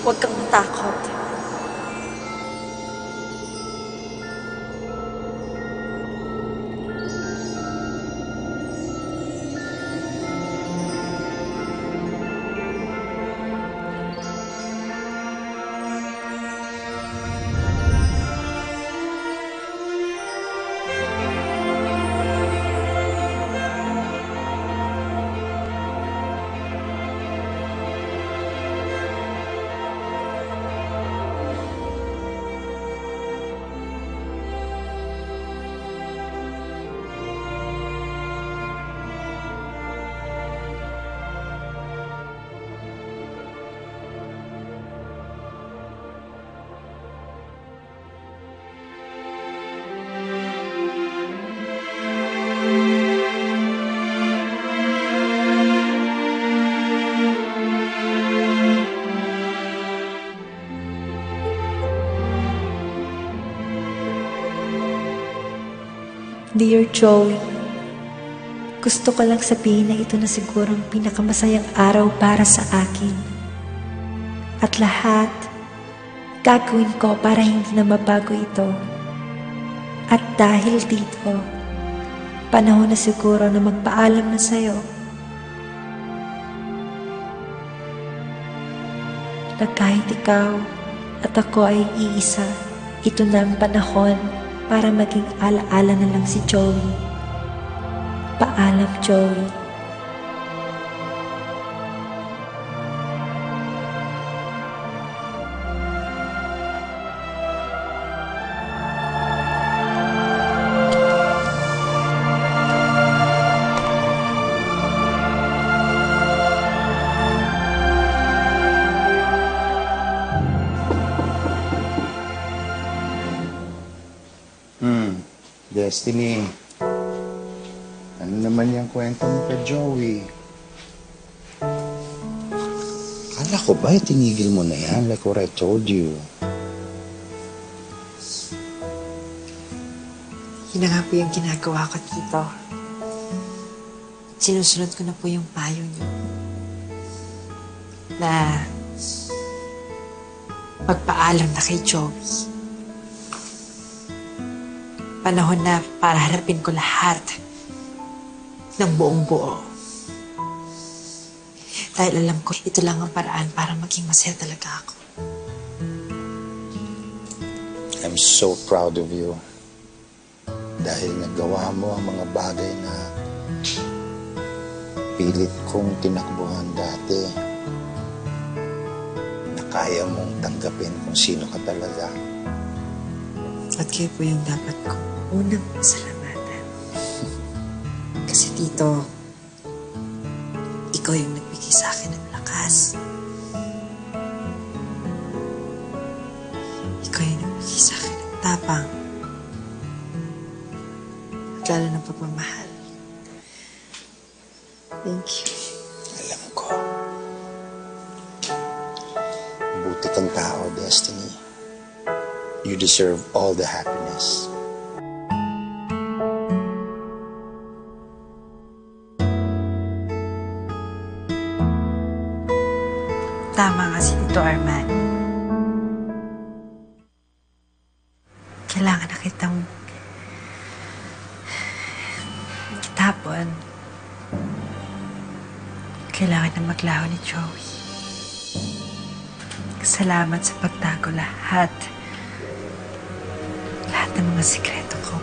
Huwag kang matakot. Dear Joey, gusto ko lang sabihin na ito na siguro ang pinakamasayang araw para sa akin. At lahat, gagawin ko para hindi na mabago ito. At dahil dito, panahon na siguro na magpaalam na sa'yo. Na kahit ikaw at ako ay iisa, ito na ang panahon para maging alaala na lang si Joey. Paalam, Joey. Destiny, ano naman yung kwento mo kay Joey? Kala ko ba tinigil mo na yan like what I told you? Yun na nga po yung ginagawa ko dito. Sinusunod ko na po yung payo niyo. Na magpaalam na kay Joey. Panahon na para harapin ko lahat ng buong buo. Dahil alam ko, ito lang ang paraan para maging masaya talaga ako. I'm so proud of you. Dahil nagawa mo ang mga bagay na pilit kong tinakbuhan dati. Na kaya mong tanggapin kung sino ka talaga. At kayo po yung dapat ko unang pasalamatan. Kasi tito, ikaw yung nagbigay sa akin ng lakas. Ikaw yung nagbigay sa akin ng tapang. At lalo ng pagmamahal. Thank you. Alam ko. Buti kang tao, Destiny. You deserve all the happiness. Tama nga si Tito Arman. Kailangan na kitang itapon. Kailangan na maglaho ni Joey. Salamat sa pagtago lahat ng mga sikreto ko.